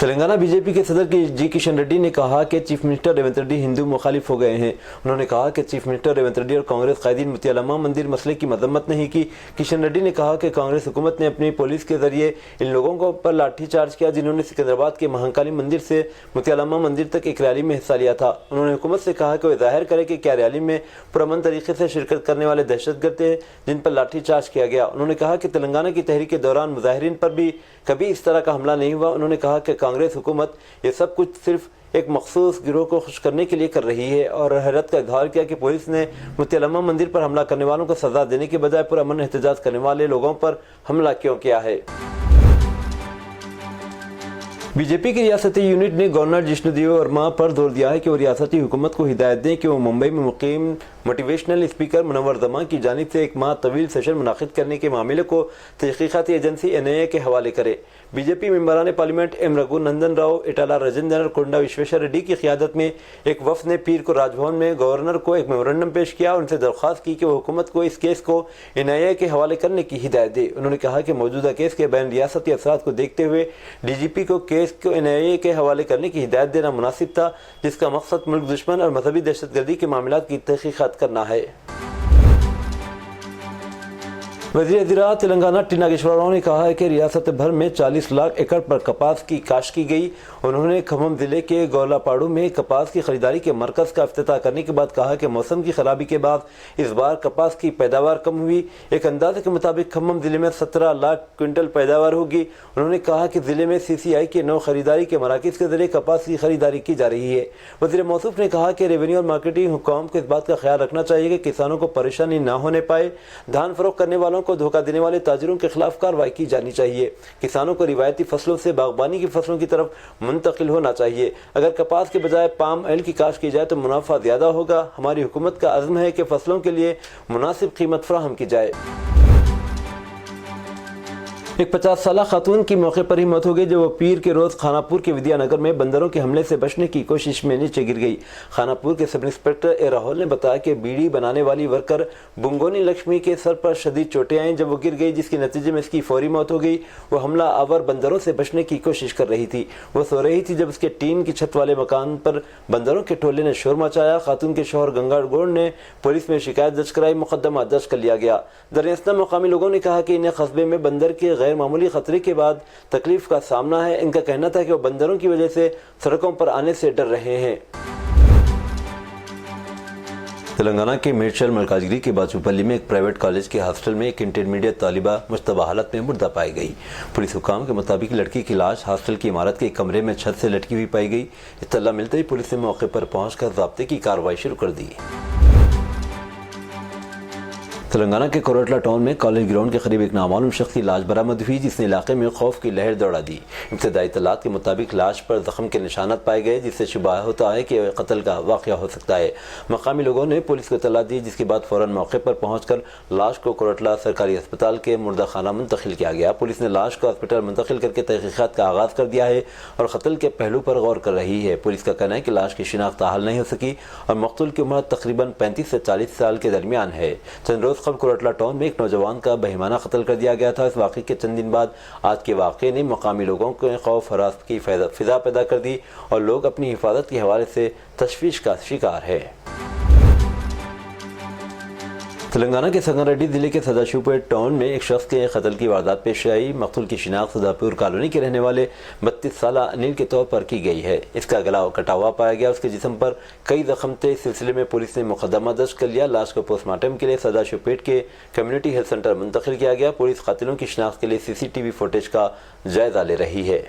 Telangana be J پی کے صدر جی کشن ریڈی نے کہا کہ چیف منسٹر ریونت ریڈی ہندو مخالف ہو گئے ہیں۔ انہوں نے کہا کہ چیف منسٹر ریونت ریڈی اور کانگریس قائدین متیلمہ مندر مسئلے کی مذمت نہیں کی۔ کشن ریڈی نے کہا کہ کانگریس حکومت نے اپنی پولیس کے ذریعے ان لوگوں پر لاٹھی چارج کیا جنہوں نے سکندرآباد کے مہنکالی مندر سے متیلمہ مندر تک ایک ریلی میں حصہ لیا تھا۔ انہوں نے حکومت سے کہا کہ وہ ظاہر کرے کہ کیا ریلی میں پرامن طریقے سے شرکت کرنے والے دہشت گرد ہیں جن پر لاٹھی چارج کیا گیا۔ انہوں نے کہا کہ تلنگانہ کی تحریک کے دوران مظاہرین پر بھی کبھی اس طرح کا حملہ نہیں ہوا۔ انہوں نے کہا کہ کانگریس حکومت یہ سب کچھ صرف ایک مخصوص گروہ کو خوش کرنے کے لیے کر رہی ہے، اور حیرت کا اظہار کیا کہ پولیس نے متیلمہ مندر پر حملہ کرنے والوں کو سزا دینے کے بجائے پرامن احتجاج کرنے والے لوگوں پر حملہ کیوں کیا ہے۔ بی جے پی کی ریاستی یونٹ نے گورنر جشنو دیو ورما پر زور دیا ہے کہ وہ ریاستی حکومت کو ہدایت دیں کہ وہ ممبئی میں مقیم موٹیویشنل اسپیکر منور زمان کی جانب سے ایک ماہ طویل سیشن منعقد کرنے کے معاملے کو تحقیقاتی ایجنسی NIA کے حوالے کرے۔ بی جے پی ممبران parliament M Raghunandan Rao, Etela Rajender Konda Vishweshwar Reddy کی قیادت میں ایک وفد نے پیر کو راج بھون میں گورنر کو ایک میمورنڈم پیش کیا اور ان سے درخواست کی کہ وہ حکومت کو اس کیس کو NIA کے حوالے کرنے کی ہدایت دے۔ انہوں نے کہا کہ موجودہ کیس کے بین ریاستی اثرات کو دیکھتے ہوئے DGP کو کیس کو NIA کے حوالے کرنے کی ہدایت دینا مناسب تھا، جس کا مقصد ملک دشمن اور مذہبی دہشت گردی کے معاملات کی تحقیقات کرنا ہے۔ وزیر زراعت تلنگانہ ٹی ناگیشور راؤ نے کہا ہے کہ ریاست بھر میں 40 لاکھ ایکڑ پر کپاس کی کاشت کی گئی۔ انہوں نے کھمم ضلع کے گولاپاڑو میں کپاس کی خریداری کے مرکز کا افتتاح کرنے کے بعد کہا کہ موسم کی خرابی کے بعد اس بار کپاس کی پیداوار کم ہوئی۔ ایک اندازے کے مطابق کھمم ضلع میں 17 لاکھ کوئنٹل پیداوار ہوگی۔ انہوں نے کہا کہ ضلع میں CCI کے 9 خریداری کے مراکز کے ذریعے کپاس کی خریداری کی جا رہی ہے۔ وزیر موصوف نے کہا کہ ریونیو اور مارکیٹنگ حکام کو اس بات کا خیال رکھنا چاہیے کہ کسانوں کو پریشانی نہ ہونے پائے۔ دھان فروخت کرنے والوں کو دھوکہ دینے والے تاجروں کے خلاف کارروائی کی جانی چاہیے۔ کسانوں کو روایتی فصلوں سے باغبانی کی فصلوں کی طرف منتقل ہونا چاہیے۔ اگر کپاس کے بجائے پام آئل کی کاشت کی جائے تو منافع زیادہ ہوگا۔ ہماری حکومت کا عزم ہے کہ فصلوں کے لیے مناسب قیمت فراہم کی جائے۔ ایک 50 سالہ خاتون کی موقع پر ہی موت ہو گئی جب وہ پیر کے روز خانہ پور کے ودیا نگر میں بندروں کے حملے سے بچنے کی کوشش میں نیچے گر گئی۔ خانہ پور کے سب انسپکٹر اے راہول نے بتایا کہ بیڑی بنانے والی ورکر بنگونی لکشمی کے سر پر شدید چوٹیں آئیں جب وہ گر گئی، جس کے نتیجے میں اس کی فوری موت ہو گئی۔ وہ حملہ آور بندروں سے بچنے کی کوشش کر رہی تھی۔ وہ سو رہی تھی جب اس کے ٹین کی چھت والے مکان پر بندروں کے ٹولے نے شور مچایا۔ خاتون کے شوہر گنگا گوڑ نے پولیس میں شکایت درج کرائی، مقدمہ درج کر لیا گیا۔ دراصل مقامی لوگوں نے کہا کہ انہیں قصبے میں بندر کے غیر معمولی خطرے کے بعد تکلیف کا سامنا ہے۔ ان کا کہنا تھا کہ وہ بندروں کی وجہ سے سڑکوں پر آنے سے ڈر رہے ہیں۔ تلنگانہ کے میڈشل ملکاجگیری کے باچوپلی میں ایک پرائیویٹ کالج کے ہاسٹل میں ایک انٹرمیڈیٹ طالبہ مشتبہ حالت میں مردہ پائی گئی۔ پولیس حکام کے مطابق لڑکی کی لاش ہاسٹل کی عمارت کے ایک کمرے میں چھت سے لٹکی ہوئی پائی گئی۔ اطلاع ملتے ہی پولیس نے موقع پر پہنچ کر ضابطے کی کارروائی شروع کر دی۔ تلنگانہ کے کوروٹلا ٹاؤن میں کالج گراؤنڈ کے قریب ایک نامعلوم شخص کی لاش برآمد ہوئی، جس نے علاقے میں خوف کی لہر دوڑا دی۔ ابتدائی اطلاعات کے مطابق لاش پر زخم کے نشانات پائے گئے، جس سے شبہ ہوتا ہے کہ قتل کا واقعہ ہو سکتا ہے۔ مقامی لوگوں نے پولیس کو اطلاع دی، جس کے بعد فوراً موقع پر پہنچ کر لاش کو کوروٹلا سرکاری اسپتال کے مردہ خانہ منتقل کیا گیا۔ پولیس نے لاش کو اسپتال منتقل کر کے تحقیقات کا آغاز کر دیا ہے اور قتل کے پہلو پر غور کر رہی ہے۔ پولیس کا کہنا ہے کہ لاش کی شناخت تاحال نہیں ہو سکی اور مقتول کی عمر تقریباً 35 سے 40 سال کے درمیان ہے۔ چند روز قبل کوروٹلا ٹاؤن میں ایک نوجوان کا بہیمانہ قتل کر دیا گیا تھا۔ اس واقعے کے چند دن بعد آج کے واقعے نے مقامی لوگوں کو خوف ہراس کی فضا پیدا کر دی اور لوگ اپنی حفاظت کے حوالے سے تشویش کا شکار ہے۔ تلنگانہ کے سنگاریڈی ضلع کے سداشیوپیٹ ٹاؤن میں ایک شخص کے قتل کی واردات پیش آئی۔ مقتول کی شناخت سداپور کالونی کے رہنے والے 32 سالہ انیل کے طور پر کی گئی ہے۔ اس کا گلا کٹا ہوا پایا گیا، اس کے جسم پر کئی زخم تھے۔ اس سلسلے میں پولیس نے مقدمہ درج کر لیا۔ لاش کو پوسٹ مارٹم کے لیے سداشیوپیٹ کے کمیونٹی ہیلتھ سینٹر منتقل کیا گیا۔ پولیس قاتلوں کی شناخت کے لیے CCTV فوٹیج کا جائزہ لے رہی ہے۔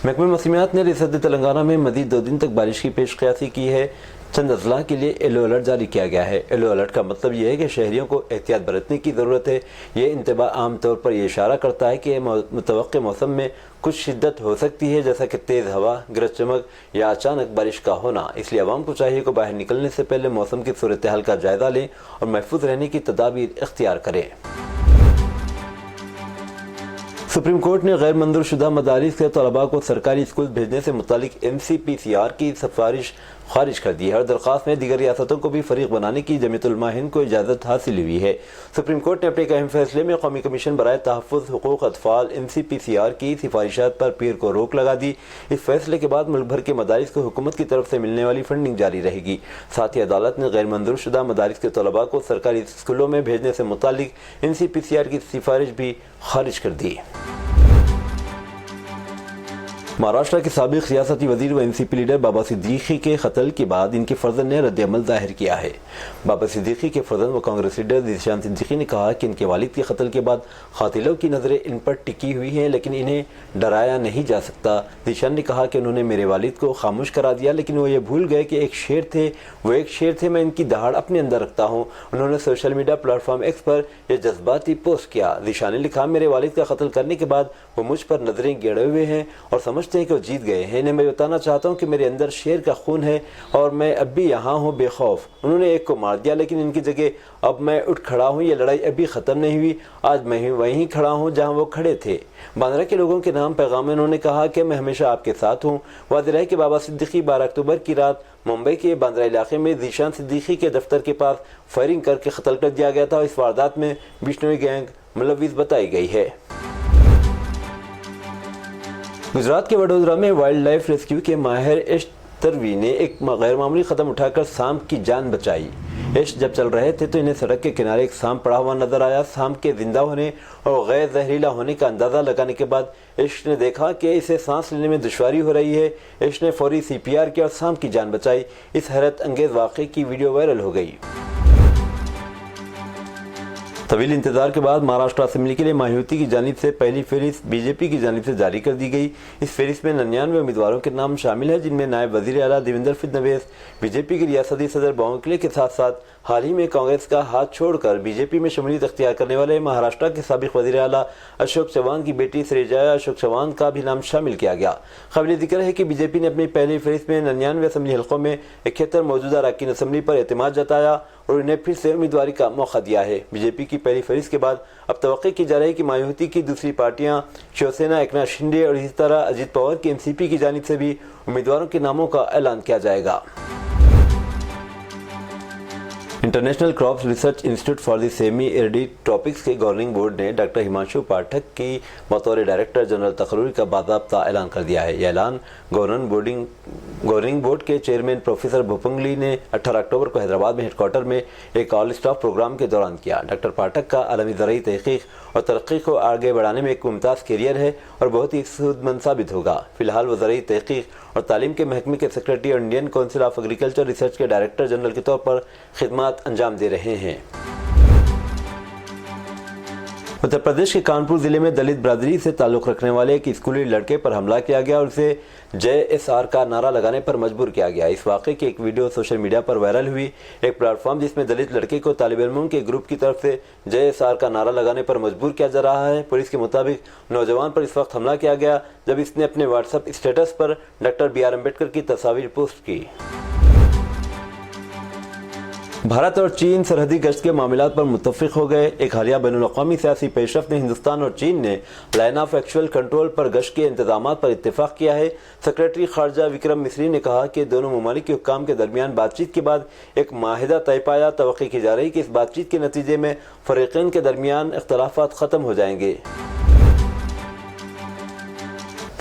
محکمہ موسمیات نے ریاست تلنگانہ میں مزید 2 دن تک بارش کی پیش قیاسی کی ہے۔ چند اضلاع کے لیے یلو الرٹ جاری کیا گیا ہے۔ یلو الرٹ کا مطلب یہ ہے کہ شہریوں کو احتیاط برتنے کی ضرورت ہے۔ یہ انتباہ عام طور پر یہ اشارہ کرتا ہے کہ متوقع موسم میں کچھ شدت ہو سکتی ہے، جیسا کہ تیز ہوا، گرج چمک یا اچانک بارش کا ہونا۔ اس لیے عوام کو چاہیے کہ باہر نکلنے سے پہلے موسم کی صورتحال کا جائزہ لیں اور محفوظ رہنے کی تدابیر اختیار کریں۔ سپریم کورٹ نے غیر منظور شدہ مدارس کے طلباء کو سرکاری اسکول بھیجنے سے متعلق MCPCR کی سفارش خارج کر دی ہے اور درخواست میں دیگر ریاستوں کو بھی فریق بنانے کی جمعیت علماء ہند کو اجازت حاصل ہوئی ہے۔ سپریم کورٹ نے اپنے ایک اہم فیصلے میں قومی کمیشن برائے تحفظ حقوق اطفال NCPCR کی سفارشات پر پیر کو روک لگا دی۔ اس فیصلے کے بعد ملک بھر کے مدارس کو حکومت کی طرف سے ملنے والی فنڈنگ جاری رہے گی۔ ساتھ ہی عدالت نے غیر منظور شدہ مدارس کے طلباء کو سرکاری اسکولوں میں بھیجنے سے متعلق NCPCR کی سفارش بھی خارج کر دی۔ مہاراشٹر کے سابق ریاستی وزیر و NCP لیڈر بابا صدیقی کے قتل کے بعد ان کے فرزند نے رد عمل ظاہر کیا ہے۔ بابا صدیقی کے فرزند و کانگریس لیڈر ذیشان صدیقی نے کہا کہ ان کے والد کے قتل کے بعد قاتلوں کی نظریں ان پر ٹکی ہوئی ہیں لیکن انہیں ڈرایا نہیں جا سکتا۔ ذیشان نے کہا کہ انہوں نے میرے والد کو خاموش کرا دیا لیکن وہ یہ بھول گئے کہ ایک شیر تھے، میں ان کی دہاڑ اپنے اندر رکھتا ہوں۔ انہوں نے social media platform X پر یہ جذباتی پوسٹ کیا۔ ذیشان نے لکھا، میرے والد کا قتل کرنے کے بعد وہ مجھ پر نظریں گیڑے ہوئے ہیں اور سمجھتے ہیں کہ وہ جیت گئے ہیں۔ انہیں میں بتانا چاہتا ہوں کہ میرے اندر شیر کا خون ہے اور میں اب بھی یہاں ہوں بے خوف۔ انہوں نے ایک کو مار دیا لیکن ان کی جگہ اب میں اٹھ کھڑا ہوں۔ یہ لڑائی ابھی ختم نہیں ہوئی، آج میں وہیں کھڑا ہوں جہاں وہ کھڑے تھے۔ باندرا کے لوگوں کے نام پیغام میں انہوں نے کہا کہ میں ہمیشہ آپ کے ساتھ ہوں۔ واضح ہے کہ بابا صدیقی 12 اکتوبر کی رات ممبئی کے باندرا علاقے میں ذیشان صدیقی کے دفتر کے پاس فائرنگ کر کے قتل کر دیا گیا تھا اور اس واردات میں بشنوئی گینگ ملوث بتائی گئی ہے۔ گجرات کے وڈودرا میں وائلڈ لائف ریسکیو کے ماہر ایش تروی نے ایک غیر معمولی قدم اٹھا کر سانپ کی جان بچائی۔ ایش جب چل رہے تھے تو انہیں سڑک کے کنارے ایک سانپ پڑا ہوا نظر آیا۔ سانپ کے زندہ ہونے اور غیر زہریلا ہونے کا اندازہ لگانے کے بعد ایش نے دیکھا کہ اسے سانس لینے میں دشواری ہو رہی ہے۔ ایش نے فوری CPR کیا اور سانپ کی جان بچائی۔ اس حیرت انگیز واقعے کی ویڈیو وائرل ہو گئی۔ طویل انتظار کے بعد مہاراشٹر اسمبلی کے لیے مایوتی کی جانب سے پہلی فہرست BJP کی جانب سے جاری کر دی گئی۔ اس فہرست میں 99 امیدواروں کے نام شامل ہیں جن میں نائب وزیر اعلیٰ دیویندر فڈنویس، BJP کے ریاستی صدر باونکلے کے ساتھ ساتھ حال ہی میں کانگریس کا ہاتھ چھوڑ کر BJP میں شمولیت اختیار کرنے والے مہاراشٹر کے سابق وزیر اعلیٰ اشوک چوان کی بیٹی سریجایا اشوک چوان کا بھی نام شامل کیا گیا۔ قابل ذکر ہے کہ BJP نے اپنی پہلی فہرست میں 99 اسمبلی حلقوں میں 71 موجودہ اراکین اسمبلی پر اعتماد جتایا اور انہیں پھر سے امیدواری کا موقع دیا ہے۔ BJP کی پہلی فہرست کے بعد اب توقع کی جا رہی ہے کہ مایوتی کی دوسری پارٹیاں شیوسینا ایکناتھ شنڈے اور اسی طرح اجیت پوار کی NCP کی جانب سے بھی امیدواروں کے ناموں کا اعلان کیا جائے گا۔ International crops research institute for the semi arid tropics کے گورننگ بورڈ نے ڈاکٹر ہمانشو پاٹھک کی بطور ڈائریکٹر جنرل تقرری کا باضابطہ اعلان کر دیا ہے۔ یہ اعلان گورننگ بورڈ کے چیئرمین پروفیسر بھوپنگلی نے 18 اکتوبر کو حیدرآباد میں ہیڈ کوارٹر میں ایک آل اسٹاف پروگرام کے دوران کیا۔ ڈاکٹر پاٹھک کا عالمی زرعی تحقیق اور ترقی کو آگے بڑھانے میں ایک ممتاز کیریئر ہے اور بہت ہی سود مند ثابت ہوگا۔ فی الحال وہ زرعی تحقیق اور تعلیم کے محکمے کے سیکرٹری اور Indian council of agriculture research کے ڈائریکٹر جنرل کے طور پر خدمات انجام دے رہے ہیں۔ اتر پردیش کے کانپور ضلع میں دلت برادری سے تعلق رکھنے والے ایک اسکولی لڑکے پر حملہ کیا گیا اور اسے JSR کا نعرہ لگانے پر مجبور کیا گیا۔ اس واقعے کی ایک ویڈیو سوشل میڈیا پر وائرل ہوئی۔ ایک پلیٹ فارم جس میں دلت لڑکے کو طالب علموں کے گروپ کی طرف سے JSR کا نعرہ لگانے پر مجبور کیا جا رہا ہے۔ پولیس کے مطابق نوجوان پر اس وقت حملہ کیا گیا جب اس نے اپنے واٹس ایپ اسٹیٹس پر ڈاکٹر BR امبیڈکر کی تصاویر پوسٹ کی۔ بھارت اور چین سرحدی گشت کے معاملات پر متفق ہو گئے۔ ایک حالیہ بین الاقوامی سیاسی پیش رفت نے ہندوستان اور چین نے لائن آف ایکچوئل کنٹرول پر گشت کے انتظامات پر اتفاق کیا ہے۔ سیکرٹری خارجہ وکرم مسری نے کہا کہ دونوں ممالک کے حکام کے درمیان بات چیت کے بعد ایک معاہدہ طے پایا۔ توقع کی جا رہی کہ اس بات چیت کے نتیجے میں فریقین کے درمیان اختلافات ختم ہو جائیں گے۔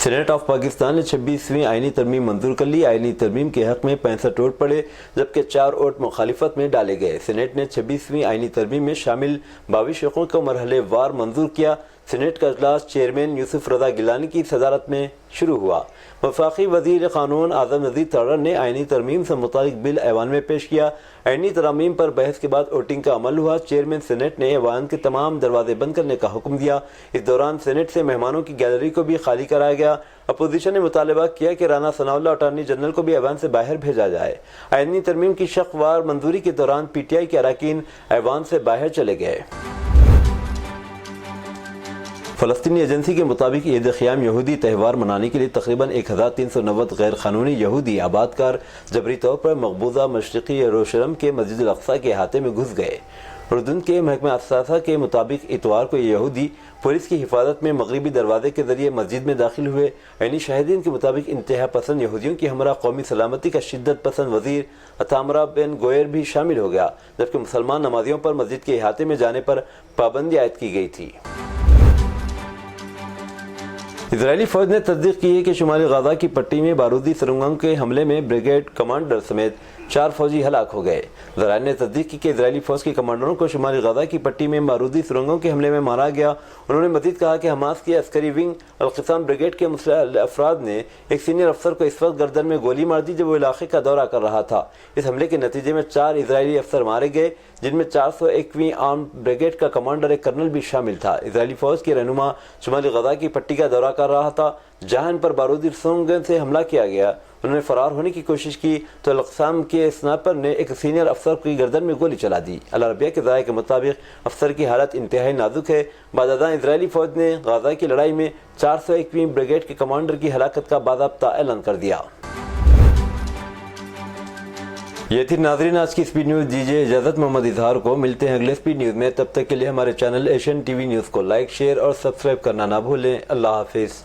سینیٹ آف پاکستان نے 26ویں آئینی ترمیم منظور کر لی۔ آئینی ترمیم کے حق میں 65 ووٹ پڑے جبکہ 4 ووٹ مخالفت میں ڈالے گئے۔ سینیٹ نے 26ویں آئینی ترمیم میں شامل 22 حقوق کو مرحلے وار منظور کیا۔ سینیٹ کا اجلاس چیئرمین یوسف رضا گیلانی کی صدارت میں شروع ہوا۔ وفاقی وزیر قانون اعظم نذیر تارڑ نے آئینی ترمیم سے متعلق بل ایوان میں پیش کیا۔ آئینی ترامیم پر بحث کے بعد ووٹنگ کا عمل ہوا۔ چیئرمین سینیٹ نے ایوان کے تمام دروازے بند کرنے کا حکم دیا۔ اس دوران سینیٹ سے مہمانوں کی گیلری کو بھی خالی کرایا گیا۔ اپوزیشن نے مطالبہ کیا کہ رانا ثناء اللہ اٹارنی جنرل کو بھی ایوان سے باہر بھیجا جائے۔ آئینی ترمیم کی شق وار منظوری کے دوران PTI کے اراکین ایوان سے باہر چلے گئے۔ فلسطینی ایجنسی کے مطابق عید خیام یہودی تہوار منانے کے لیے تقریباً 1390 غیر قانونی یہودی آباد کار جبری طور پر مقبوضہ مشرقی یروشلم کے مسجد الاقصی کے احاطے میں گھس گئے۔ اردن کے محکمہ اثاثہ کے مطابق اتوار کو یہ یہودی پولیس کی حفاظت میں مغربی دروازے کے ذریعے مسجد میں داخل ہوئے۔ عینی شاہدین کے مطابق انتہا پسند یہودیوں کی ہمراہ قومی سلامتی کا شدت پسند وزیر اتامرا بن گوئر بھی شامل ہو گیا، جبکہ مسلمان نمازیوں پر مسجد کے احاطے میں جانے پر پابندی عائد کی گئی تھی۔ اسرائیلی فوج نے تصدیق کی ہے کہ شمالی غزہ کی پٹی میں بارودی سرنگوں کے حملے میں بریگیڈ کمانڈر سمیت 4 فوجی ہلاک ہو گئے۔ ذرائع نے تصدیق کی کہ اسرائیلی فوج کے کمانڈروں کو شمالی غزہ کی پٹی میں بارودی سرنگوں کے حملے میں مارا گیا۔ انہوں نے مزید کہا کہ حماس کی عسکری ونگ القسام بریگیڈ کے مسلح افراد نے ایک سینئر افسر کو اس وقت گردن میں گولی مار دی جب وہ علاقے کا دورہ کر رہا تھا۔ اس حملے کے نتیجے میں 4 اسرائیلی افسر مارے گئے، جن میں 401ویں آرمڈ بریگیڈ کا کمانڈر ایک کرنل بھی شامل تھا۔ اسرائیلی فوج کے رہنما شمالی غزہ کی پٹی کا دورہ کر رہا تھا جہاں ان پر بارودی سرنگوں سے حملہ کیا گیا۔ انہوں نے فرار ہونے کی کوشش کی تو القسام کے اسنائپر نے ایک سینئر افسر کی گردن میں گولی چلا دی۔ العربیہ کے ذرائع کے مطابق افسر کی حالت انتہائی نازک ہے۔ بعد ازاں اسرائیلی فوج نے غزہ کی لڑائی میں 401ویں بریگیڈ کے کمانڈر کی ہلاکت کا باضابطہ اعلان کر دیا۔ یہ تھی ناظرین آج کی سپیڈ نیوز۔ دیجیے اجازت محمد اظہار کو، ملتے ہیں اگلے سپیڈ نیوز میں۔ تب تک کے لیے ہمارے channel Asian T V news کو لائک، شیئر اور سبسکرائب کرنا نہ بھولیں۔ اللہ حافظ۔